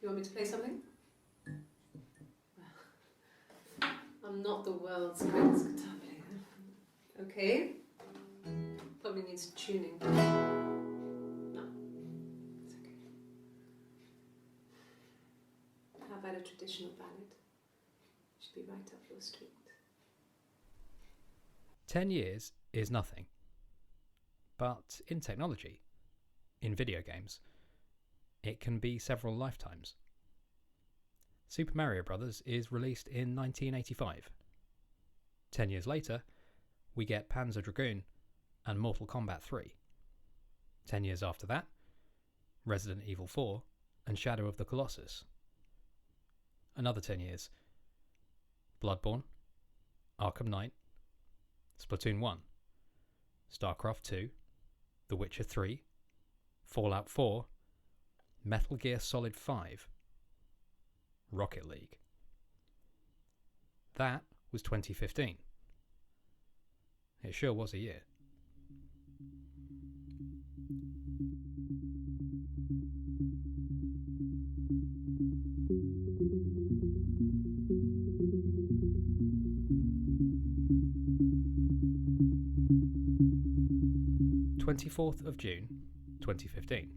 You want me to play something? I'm not the world's greatest guitar player. Okay. Probably needs tuning. No, it's okay. How about a traditional ballad? Should be right up your street. 10 years is nothing. But in technology, in video games, it can be several lifetimes. Super Mario Bros. Is released in 1985. 10 years later, we get Panzer Dragoon and Mortal Kombat 3. 10 years after that, Resident Evil 4 and Shadow of the Colossus. Another 10 years, Bloodborne, Arkham Knight, Splatoon 1, StarCraft 2, The Witcher 3, Fallout 4, Metal Gear Solid 5, Rocket League. That was 2015. It sure was a year. June 24th, 2015.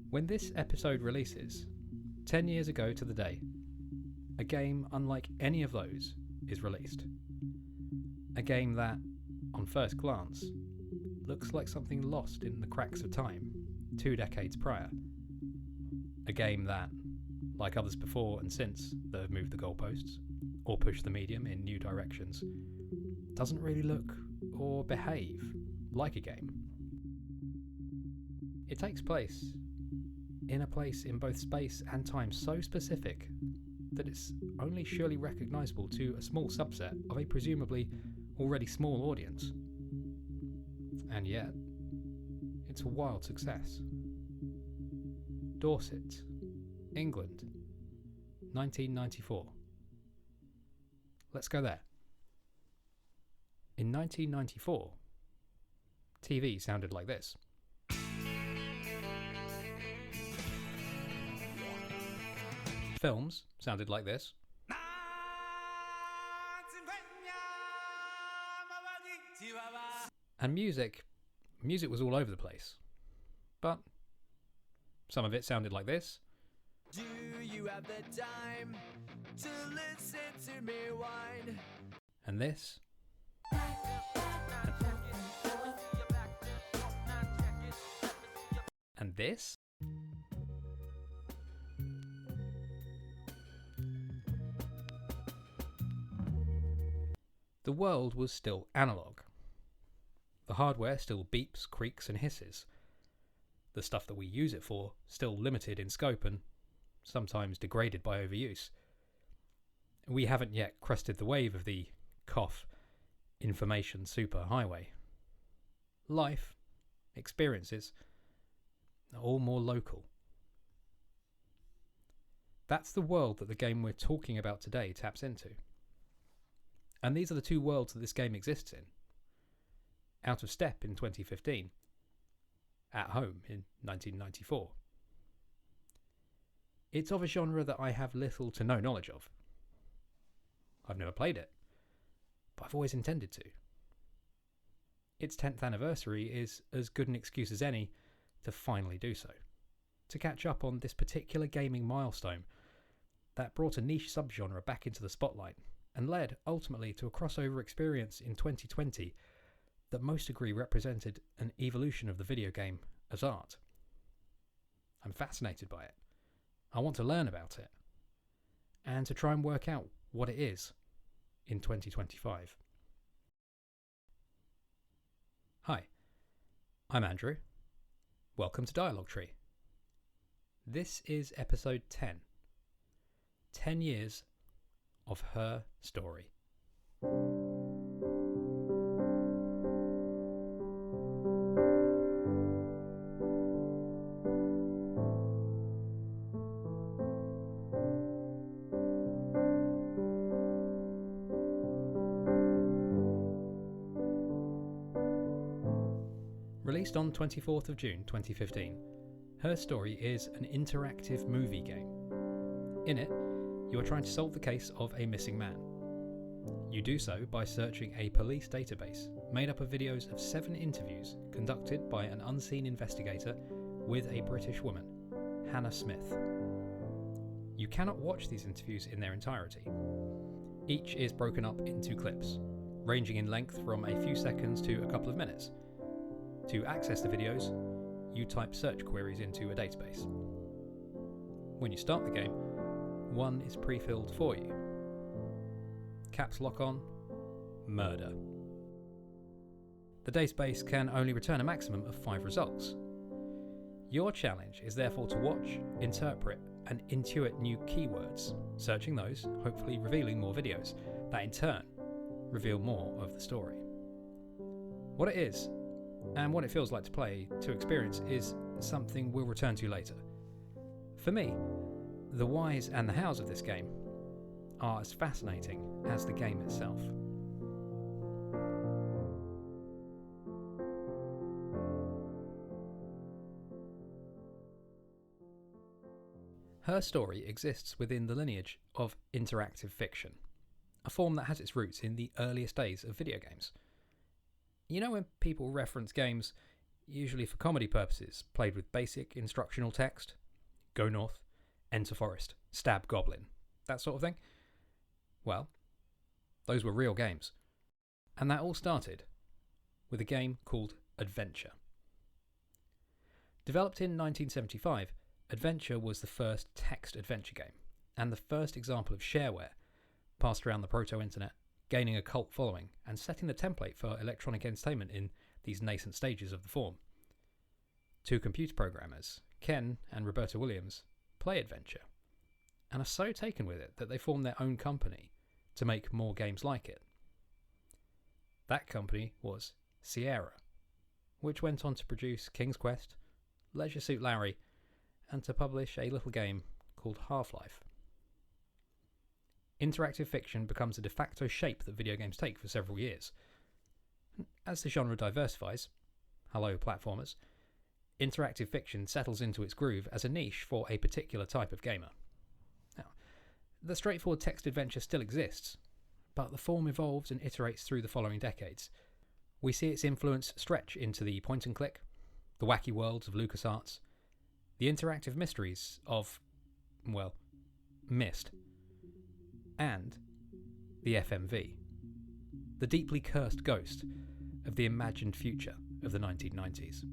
When this episode releases, 10 years ago to the day, a game unlike any of those is released. A game that, on first glance, looks like something lost in the cracks of time 2 decades prior. A game that, like others before and since that have moved the goalposts, or pushed the medium in new directions, doesn't really look or behave like a game. It takes place in a place in both space and time so specific that it's only surely recognisable to a small subset of a presumably already small audience. And yet, it's a wild success. Dorset, England, 1994. Let's go there. In 1994, TV sounded like this. Films sounded like this. And music was all over the place. But some of it sounded like this. Do you have the time to listen to me whine? And this. And this. The world was still analog. The hardware still beeps, creaks and hisses. The stuff that we use it for still limited in scope and sometimes degraded by overuse. We haven't yet crested the wave of the information superhighway. Life, experiences, are all more local. That's the world that the game we're talking about today taps into. And these are the two worlds that this game exists in. Out of step in 2015. At home in 1994. It's of a genre that I have little to no knowledge of. I've never played it, but I've always intended to. Its 10th anniversary is as good an excuse as any to finally do so. To catch up on this particular gaming milestone that brought a niche subgenre back into the spotlight and led ultimately to a crossover experience in 2020 that most agree represented an evolution of the video game as art. I'm fascinated by it. I want to learn about it and to try and work out what it is in 2025. Hi, I'm Andrew. Welcome to Dialogue Tree. This is episode 10. 10 years of her story. Released on 24th of June 2015, Her Story is an interactive movie game. In it, you are trying to solve the case of a missing man. You do so by searching a police database made up of videos of 7 interviews conducted by an unseen investigator with a British woman, Hannah Smith. You cannot watch these interviews in their entirety. Each is broken up into clips, ranging in length from a few seconds to a couple of minutes. To access the videos, you type search queries into a database. When you start the game, one is pre-filled for you. Caps lock on, murder. The database can only return a maximum of 5 results. Your challenge is therefore to watch, interpret, and intuit new keywords, searching those, hopefully revealing more videos, that in turn reveal more of the story. What it is, and what it feels like to experience, is something we'll return to later. For me, the whys and the hows of this game are as fascinating as the game itself. Her Story exists within the lineage of interactive fiction, a form that has its roots in the earliest days of video games. You know when people reference games, usually for comedy purposes, played with basic instructional text? Go north, enter forest, stab goblin, that sort of thing? Well, those were real games. And that all started with a game called Adventure. Developed in 1975, Adventure was the first text adventure game, and the first example of shareware, passed around the proto-internet, gaining a cult following, and setting the template for electronic entertainment in these nascent stages of the form. 2 computer programmers, Ken and Roberta Williams, play Adventure, and are so taken with it that they form their own company to make more games like it. That company was Sierra, which went on to produce King's Quest, Leisure Suit Larry, and to publish a little game called Half-Life. Interactive fiction becomes a de facto shape that video games take for several years. As the genre diversifies, hello platformers, interactive fiction settles into its groove as a niche for a particular type of gamer. Now, the straightforward text adventure still exists, but the form evolves and iterates through the following decades. We see its influence stretch into the point and click, the wacky worlds of LucasArts, the interactive mysteries of, well, Myst, and the FMV, the deeply cursed ghost of the imagined future of the 1990s.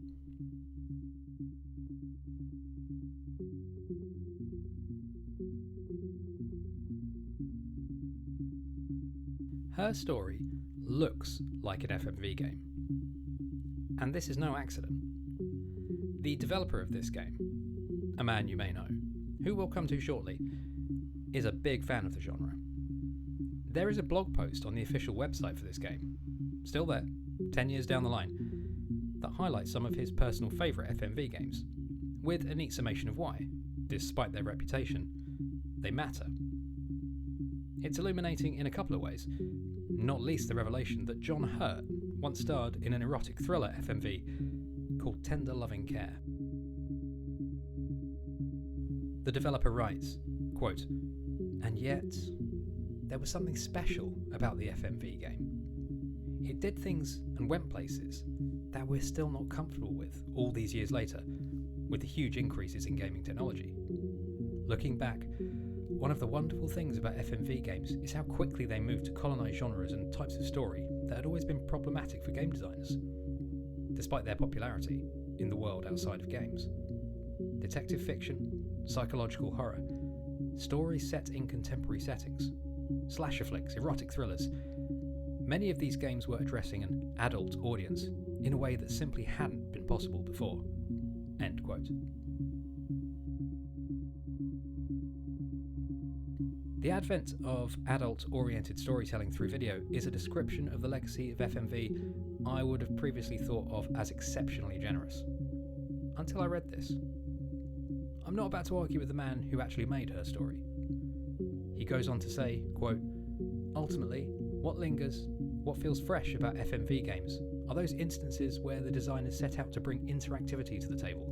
Her Story looks like an FMV game, and this is no accident. The developer of this game, a man you may know, who we'll come to shortly, is a big fan of the genre. There is a blog post on the official website for this game, still there, 10 years down the line, that highlights some of his personal favourite FMV games, with a neat summation of why, despite their reputation, they matter. It's illuminating in a couple of ways, not least the revelation that John Hurt once starred in an erotic thriller FMV called Tender Loving Care. The developer writes, quote, "And yet, there was something special about the FMV game. It did things and went places that we're still not comfortable with all these years later, with the huge increases in gaming technology. Looking back, one of the wonderful things about FMV games is how quickly they moved to colonise genres and types of story that had always been problematic for game designers, despite their popularity in the world outside of games. Detective fiction, psychological horror, stories set in contemporary settings, slasher flicks, erotic thrillers. Many of these games were addressing an adult audience in a way that simply hadn't been possible before." End quote. The advent of adult-oriented storytelling through video is a description of the legacy of FMV I would have previously thought of as exceptionally generous. Until I read this. I'm not about to argue with the man who actually made Her Story. He goes on to say, quote, "Ultimately, what lingers, what feels fresh about FMV games are those instances where the designers set out to bring interactivity to the table,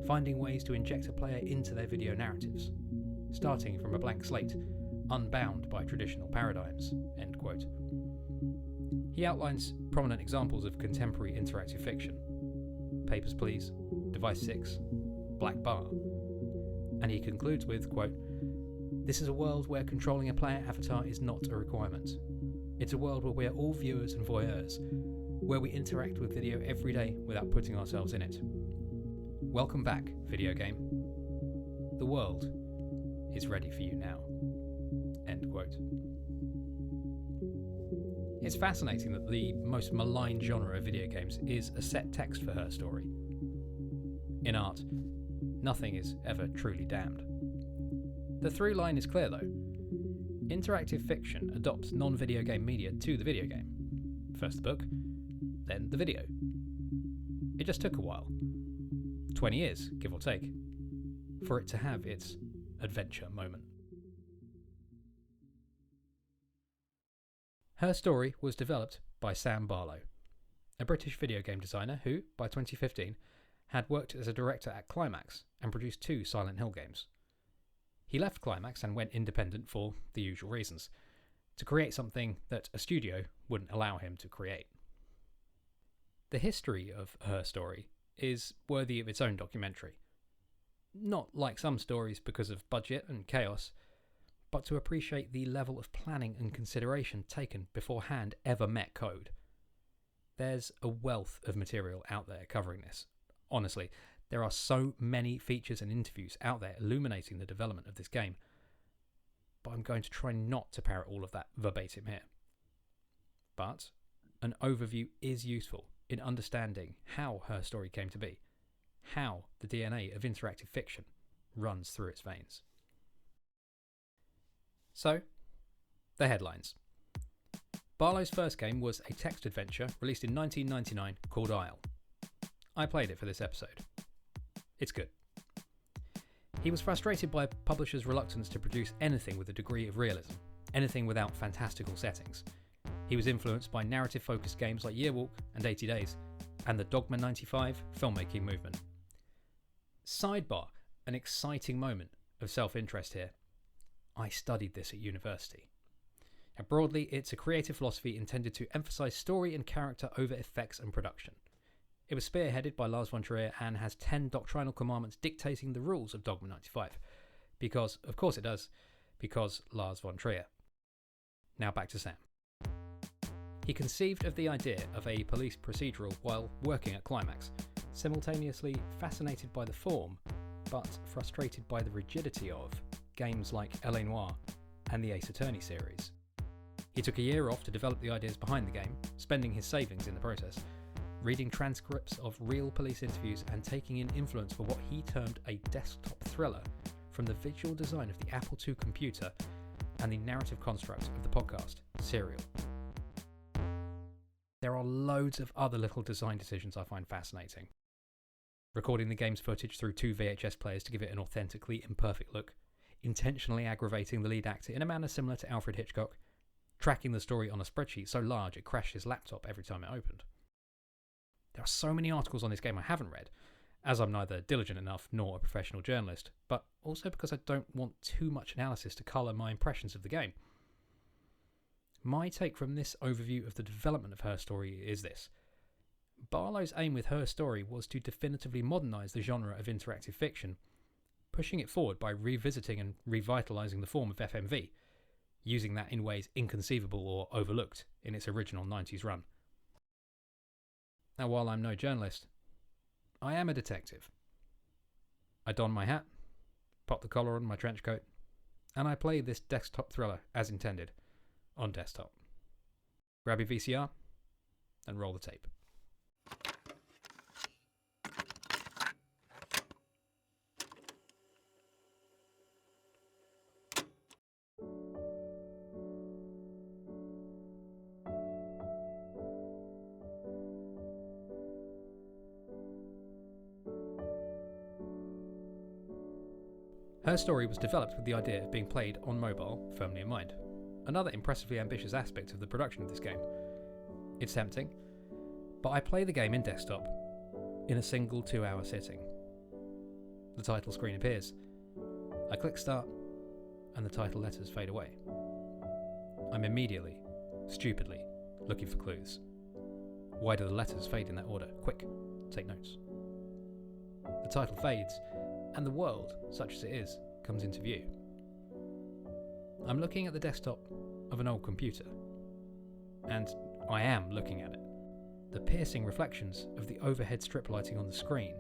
finding ways to inject a player into their video narratives, starting from a blank slate, unbound by traditional paradigms." End quote. He outlines prominent examples of contemporary interactive fiction: Papers, Please, Device 6, Black Bar, and he concludes with, quote, "This is a world where controlling a player avatar is not a requirement. It's a world where we are all viewers and voyeurs, where we interact with video every day without putting ourselves in it. Welcome back, video game. The world is ready for you now." End quote. It's fascinating that the most maligned genre of video games is a set text for her story. In art, nothing is ever truly damned. The through line is clear though. Interactive fiction adopts non-video game media to the video game. First the book, then the video. It just took a while, 20 years, give or take, for it to have its adventure moment. Her Story was developed by Sam Barlow, a British video game designer who, by 2015, had worked as a director at Climax and produced 2 Silent Hill games. He left Climax and went independent for the usual reasons, to create something that a studio wouldn't allow him to create. The history of Her Story is worthy of its own documentary. Not like some stories because of budget and chaos, but to appreciate the level of planning and consideration taken before hand ever met code. There's a wealth of material out there covering this. Honestly, there are so many features and interviews out there illuminating the development of this game, but I'm going to try not to parrot all of that verbatim here. But an overview is useful in understanding how Her Story came to be, how the DNA of interactive fiction runs through its veins. So, the headlines. Barlow's first game was a text adventure released in 1999 called Isle. I played it for this episode. It's good. He was frustrated by publishers' reluctance to produce anything with a degree of realism, anything without fantastical settings. He was influenced by narrative-focused games like Yearwalk and 80 Days, and the Dogma 95 filmmaking movement. Sidebar, an exciting moment of self-interest here. I studied this at university. Now, broadly, it's a creative philosophy intended to emphasise story and character over effects and production. It was spearheaded by Lars von Trier and has 10 doctrinal commandments dictating the rules of Dogma 95. Because, of course it does, because Lars von Trier. Now back to Sam. He conceived of the idea of a police procedural while working at Climax, simultaneously fascinated by the form, but frustrated by the rigidity of games like L.A. Noire and the Ace Attorney series. He took a year off to develop the ideas behind the game, spending his savings in the process, reading transcripts of real police interviews and taking in influence for what he termed a desktop thriller from the visual design of the Apple II computer and the narrative construct of the podcast, Serial. There are loads of other little design decisions I find fascinating. Recording the game's footage through 2 VHS players to give it an authentically imperfect look, intentionally aggravating the lead actor in a manner similar to Alfred Hitchcock, tracking the story on a spreadsheet so large it crashed his laptop every time it opened. There are so many articles on this game I haven't read, as I'm neither diligent enough nor a professional journalist, but also because I don't want too much analysis to colour my impressions of the game. My take from this overview of the development of Her Story is this. Barlow's aim with Her Story was to definitively modernise the genre of interactive fiction, pushing it forward by revisiting and revitalising the form of FMV, using that in ways inconceivable or overlooked in its original 90s run. Now, while I'm no journalist, I am a detective. I don my hat, pop the collar on my trench coat, and I play this desktop thriller as intended, on desktop. Grab your VCR and roll the tape. Her Story was developed with the idea of being played on mobile firmly in mind. Another impressively ambitious aspect of the production of this game. It's tempting, but I play the game in desktop in a single 2-hour sitting. the title screen appears. I click start, and the title letters fade away. I'm immediately, stupidly, looking for clues. Why do the letters fade in that order? Quick, take notes. The title fades, and the world, such as it is, comes into view. I'm looking at the desktop of an old computer, and I am looking at it. The piercing reflections of the overhead strip lighting on the screen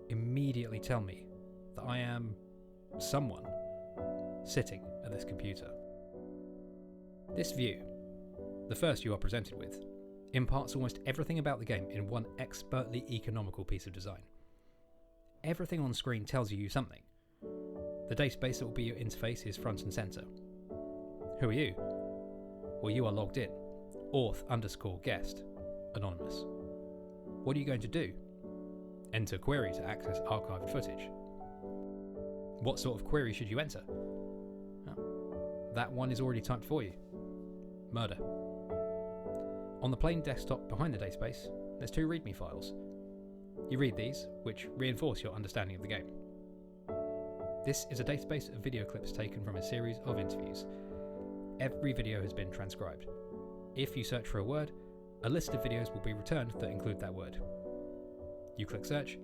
immediately tell me that I am someone sitting at this computer. This view, the first you are presented with, imparts almost everything about the game in one expertly economical piece of design. Everything on screen tells you something. The database that will be your interface is front and centre. Who are you? Well, you are logged in. Auth_guest. Anonymous. What are you going to do? Enter query to access archived footage. What sort of query should you enter? Oh, that one is already typed for you. Murder. On the plain desktop behind the database, there's 2 README files. You read these, which reinforce your understanding of the game. This is a database of video clips taken from a series of interviews. Every video has been transcribed. If you search for a word, a list of videos will be returned that include that word. You click search,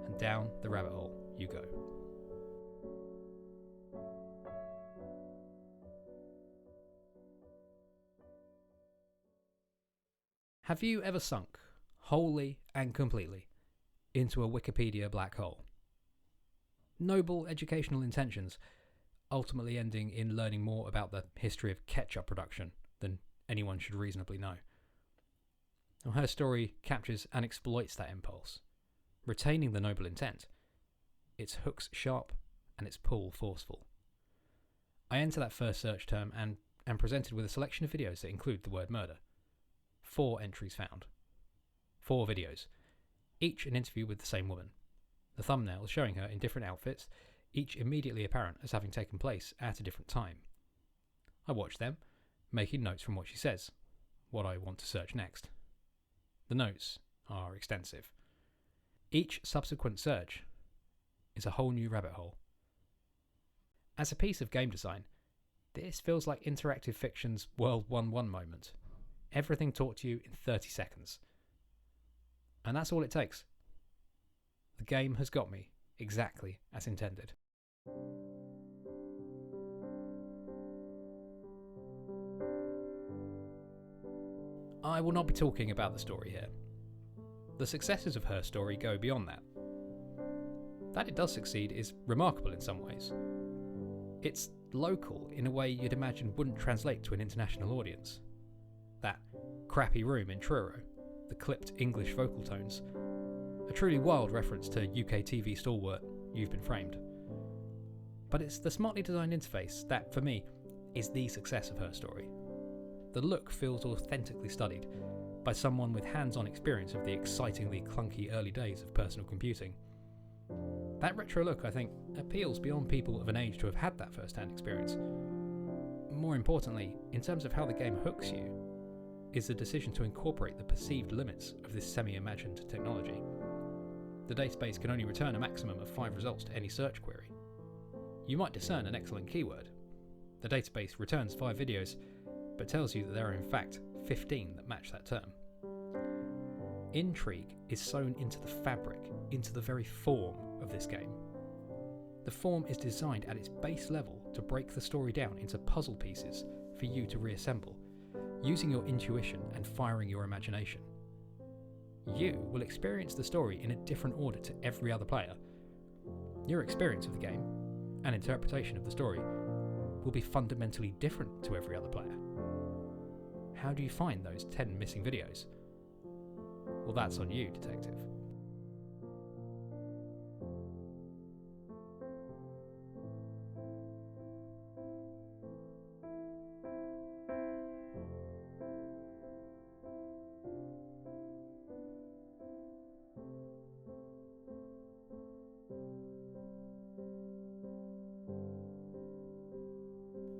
and down the rabbit hole you go. Have you ever sunk, wholly and completely, into a Wikipedia black hole? Noble educational intentions, ultimately ending in learning more about the history of ketchup production than anyone should reasonably know. Now, her story captures and exploits that impulse, retaining the noble intent, its hooks sharp and its pull forceful. I enter that first search term and am presented with a selection of videos that include the word murder. 4 entries found. 4 videos, each an interview with the same woman. The thumbnails showing her in different outfits, each immediately apparent as having taken place at a different time. I watch them, making notes from what she says, what I want to search next. The notes are extensive. Each subsequent search is a whole new rabbit hole. As a piece of game design, this feels like interactive fiction's World 1-1 moment. Everything taught to you in 30 seconds. And that's all it takes. The game has got me exactly as intended. I will not be talking about the story here. The successes of her story go beyond that. That it does succeed is remarkable in some ways. It's local in a way you'd imagine wouldn't translate to an international audience. That crappy room in Truro, the clipped English vocal tones, a truly wild reference to UK TV stalwart You've Been Framed. But it's the smartly designed interface that, for me, is the success of her story. The look feels authentically studied by someone with hands-on experience of the excitingly clunky early days of personal computing. That retro look, I think, appeals beyond people of an age to have had that first-hand experience. More importantly, in terms of how the game hooks you, is the decision to incorporate the perceived limits of this semi-imagined technology. The database can only return a maximum of 5 results to any search query. You might discern an excellent keyword. The database returns 5 videos, but tells you that there are in fact 15 that match that term. Intrigue is sewn into the fabric, into the very form of this game. The form is designed at its base level to break the story down into puzzle pieces for you to reassemble, using your intuition and firing your imagination. You will experience the story in a different order to every other player. Your experience of the game, and interpretation of the story, will be fundamentally different to every other player. How do you find those 10 missing videos? Well, that's on you, detective.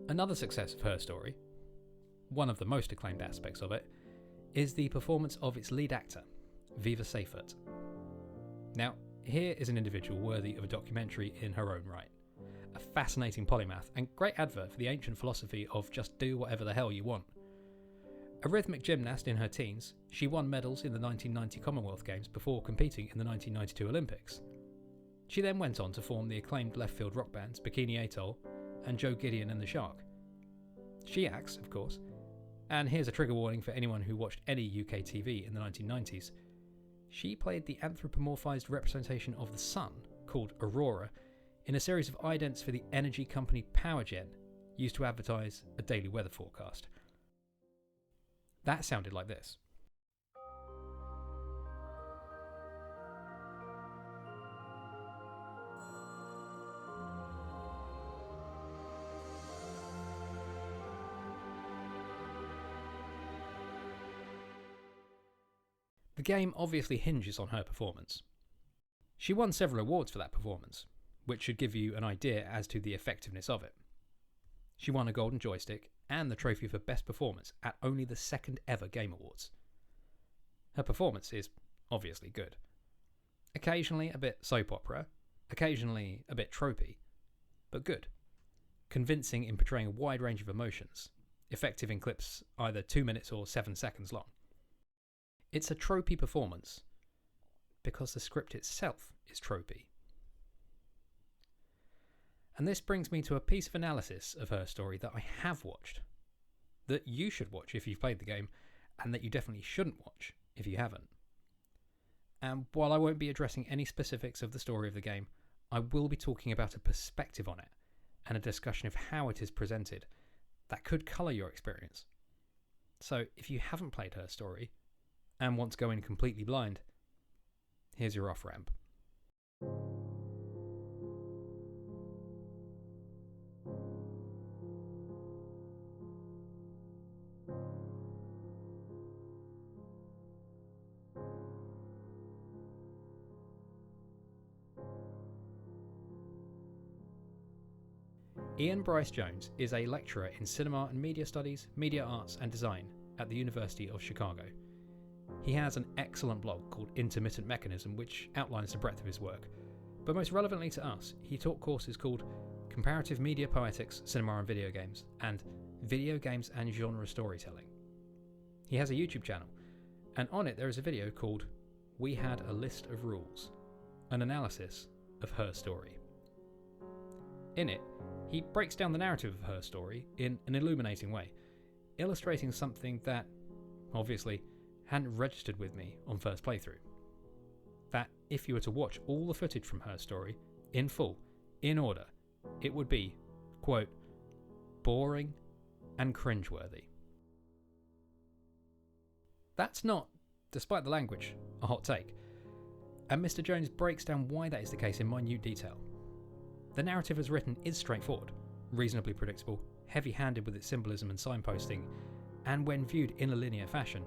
Another success of her story, one of the most acclaimed aspects of it, is the performance of its lead actor, Viva Seifert. Now, here is an individual worthy of a documentary in her own right. A fascinating polymath and great advert for the ancient philosophy of just do whatever the hell you want. A rhythmic gymnast in her teens, she won medals in the 1990 Commonwealth Games before competing in the 1992 Olympics. She then went on to form the acclaimed left-field rock bands Bikini Atoll and Joe Gideon and the Shark. She acts, of course, and here's a trigger warning for anyone who watched any UK TV in the 1990s. She played the anthropomorphised representation of the sun, called Aurora, in a series of idents for the energy company Powergen, used to advertise a daily weather forecast. That sounded like this. The game obviously hinges on her performance. She won several awards for that performance, which should give you an idea as to the effectiveness of it. She won a Golden Joystick and the trophy for Best Performance at only the second ever Game Awards. Her performance is obviously good. Occasionally a bit soap opera, occasionally a bit tropey, but good. Convincing in portraying a wide range of emotions, effective in clips either 2 minutes or 7 seconds long. It's a tropey performance because the script itself is tropey. And this brings me to a piece of analysis of her story that I have watched, that you should watch if you've played the game, and that you definitely shouldn't watch if you haven't. And while I won't be addressing any specifics of the story of the game, I will be talking about a perspective on it, and a discussion of how it is presented that could colour your experience. So if you haven't played her story, and want to go in completely blind, here's your off-ramp. Ian Bryce Jones is a lecturer in cinema and media studies, media arts and design at the University of Chicago. He has an excellent blog called Intermittent Mechanism, which outlines the breadth of his work. But most relevantly to us, he taught courses called Comparative Media Poetics, Cinema and Video Games, and Video Games and Genre Storytelling. He has a YouTube channel, and on it there is a video called We Had a List of Rules, an analysis of her story. In it, he breaks down the narrative of her story in an illuminating way, illustrating something that, obviously, hadn't registered with me on first playthrough. That if you were to watch all the footage from her story, in full, in order, it would be, quote, boring and cringeworthy. That's not, despite the language, a hot take, and Mr. Jones breaks down why that is the case in minute detail. The narrative as written is straightforward, reasonably predictable, heavy-handed with its symbolism and signposting, and when viewed in a linear fashion,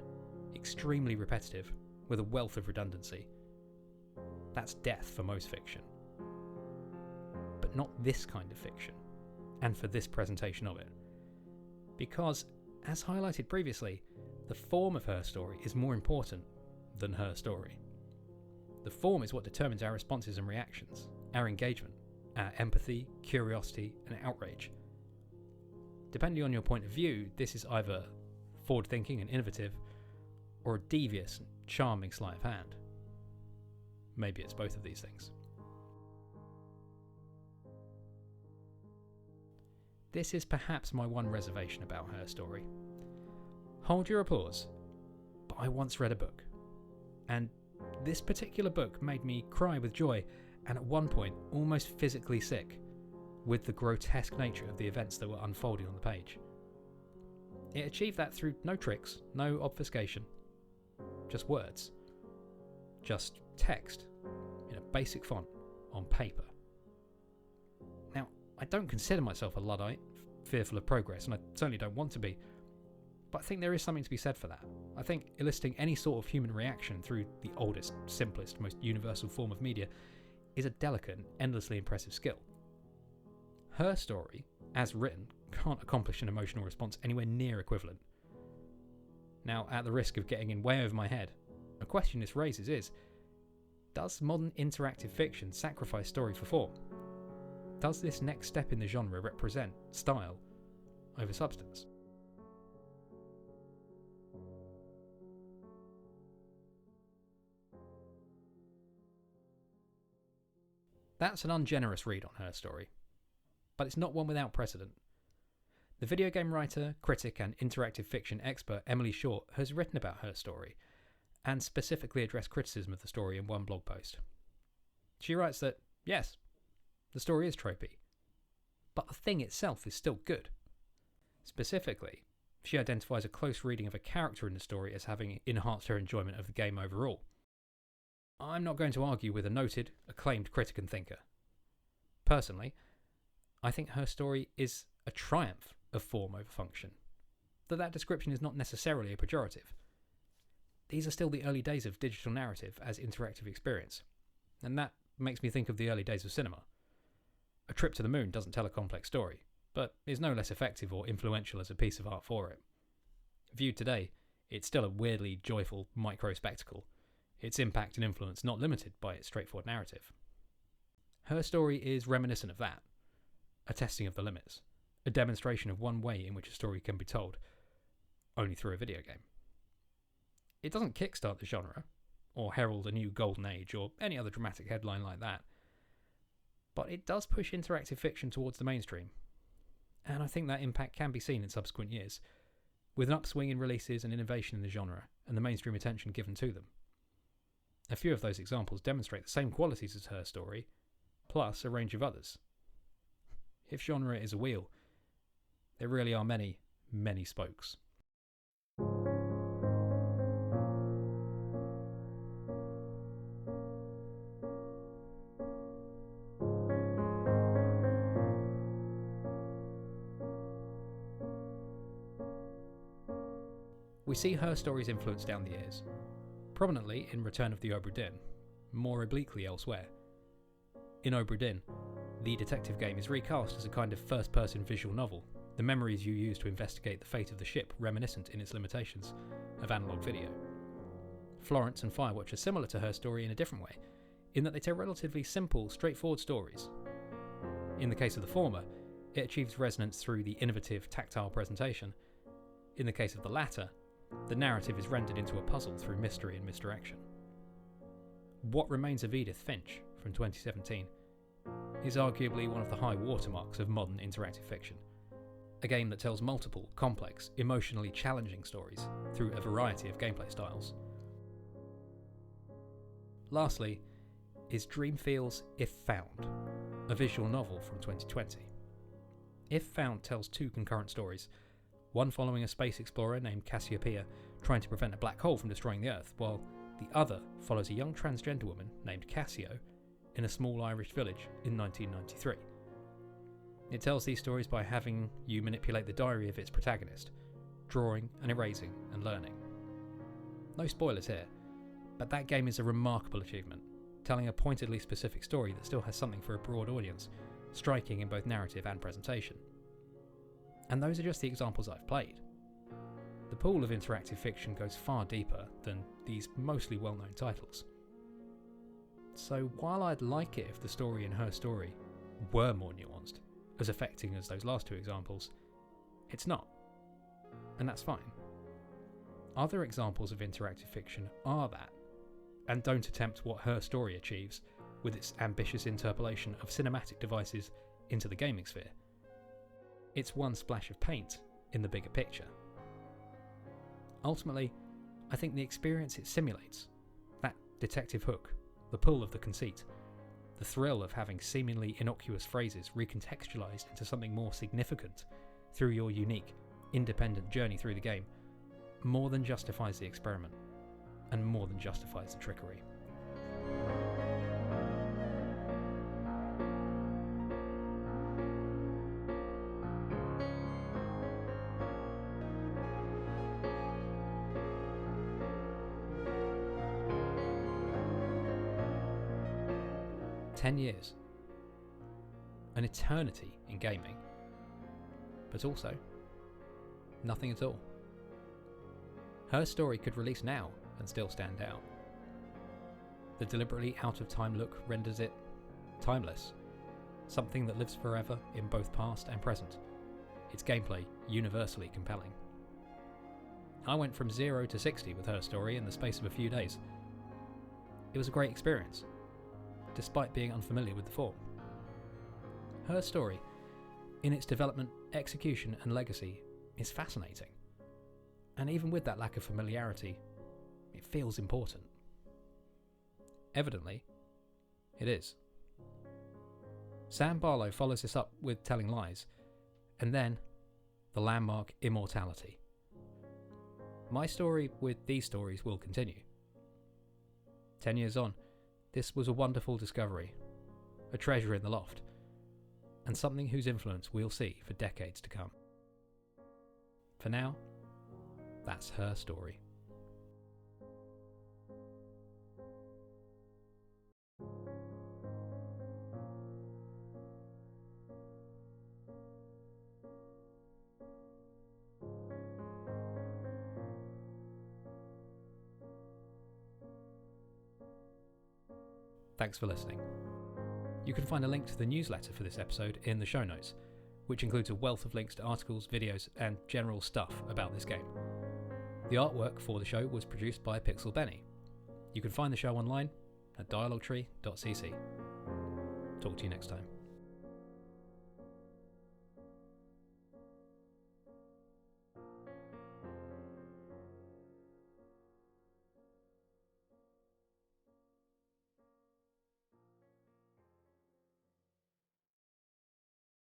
extremely repetitive, with a wealth of redundancy. That's death for most fiction. But not this kind of fiction, and for this presentation of it. Because, as highlighted previously, the form of her story is more important than her story. The form is what determines our responses and reactions, our engagement, our empathy, curiosity, and outrage. Depending on your point of view, this is either forward-thinking and innovative, or a devious and charming sleight of hand. Maybe it's both of these things. This is perhaps my one reservation about her story. Hold your applause, but I once read a book, and this particular book made me cry with joy, and at one point almost physically sick, with the grotesque nature of the events that were unfolding on the page. It achieved that through no tricks, no obfuscation, just words, just text in a basic font on paper. Now, I don't consider myself a Luddite, fearful of progress, and I certainly don't want to be, but I think there is something to be said for that. I think eliciting any sort of human reaction through the oldest, simplest, most universal form of media is a delicate and endlessly impressive skill. Her story, as written, can't accomplish an emotional response anywhere near equivalent. Now, at the risk of getting in way over my head, a question this raises is Does modern interactive fiction sacrifice story for form? Does this next step in the genre represent style over substance? That's an ungenerous read on her story, but it's not one without precedent. The video game writer, critic and interactive fiction expert Emily Short has written about her story and specifically addressed criticism of the story in one blog post. She writes that, yes, the story is tropey, but the thing itself is still good. Specifically, she identifies a close reading of a character in the story as having enhanced her enjoyment of the game overall. I'm not going to argue with a noted, acclaimed critic and thinker. Personally, I think her story is a triumph of form over function, though that description is not necessarily a pejorative. These are still the early days of digital narrative as interactive experience, and that makes me think of the early days of cinema. A Trip to the Moon doesn't tell a complex story, but is no less effective or influential as a piece of art for it. Viewed today, it's still a weirdly joyful micro-spectacle, its impact and influence not limited by its straightforward narrative. Her story is reminiscent of that, a testing of the limits, a demonstration of one way in which a story can be told, only through a video game. It doesn't kickstart the genre, or herald a new golden age, or any other dramatic headline like that, but it does push interactive fiction towards the mainstream, and I think that impact can be seen in subsequent years, with an upswing in releases and innovation in the genre, and the mainstream attention given to them. A few of those examples demonstrate the same qualities as her story, plus a range of others. If genre is a wheel, there really are many, many spokes. We see her story's influence down the years, prominently in Return of the Obra Dinn, more obliquely elsewhere. In Obra Dinn, the detective game is recast as a kind of first-person visual novel, the memories you use to investigate the fate of the ship reminiscent in its limitations of analog video. Florence and Firewatch are similar to her story in a different way, in that they tell relatively simple, straightforward stories. In the case of the former, it achieves resonance through the innovative, tactile presentation. In the case of the latter, the narrative is rendered into a puzzle through mystery and misdirection. What Remains of Edith Finch, from 2017, is arguably one of the high watermarks of modern interactive fiction. A game that tells multiple, complex, emotionally challenging stories through a variety of gameplay styles. Lastly, is Dreamfield's If Found, a visual novel from 2020. If Found tells two concurrent stories, one following a space explorer named Cassiopeia trying to prevent a black hole from destroying the Earth, while the other follows a young transgender woman named Cassio in a small Irish village in 1993. It tells these stories by having you manipulate the diary of its protagonist, drawing and erasing and learning. No spoilers here, but that game is a remarkable achievement, telling a pointedly specific story that still has something for a broad audience, striking in both narrative and presentation. And those are just the examples I've played. The pool of interactive fiction goes far deeper than these mostly well-known titles. So while I'd like it if the story in her story were more nuanced, as affecting as those last two examples, it's not. And that's fine. Other examples of interactive fiction are that, and don't attempt what her story achieves with its ambitious interpolation of cinematic devices into the gaming sphere. It's one splash of paint in the bigger picture. Ultimately, I think the experience it simulates, that detective hook, the pull of the conceit, the thrill of having seemingly innocuous phrases recontextualized into something more significant through your unique, independent journey through the game, more than justifies the experiment, and more than justifies the trickery. "10 years. An eternity in gaming. But also, nothing at all. Her story could release now and still stand out. The deliberately out-of-time look renders it timeless, something that lives forever in both past and present. Its gameplay universally compelling. I went from 0 to 60 with Her Story in the space of a few days. It was a great experience, despite being unfamiliar with the form. Her Story, in its development, execution and legacy, is fascinating. And even with that lack of familiarity, it feels important. Evidently, it is. Sam Barlow follows this up with Telling Lies, and then the landmark Immortality. My story with these stories will continue. 10 years on, this was a wonderful discovery, a treasure in the loft, and something whose influence we'll see for decades to come. For now, that's Her Story. Thanks for listening. You can find a link to the newsletter for this episode in the show notes, which includes a wealth of links to articles, videos, and general stuff about this game. The artwork for the show was produced by Pixel Benny. You can find the show online at dialoguetree.cc. Talk to you next time.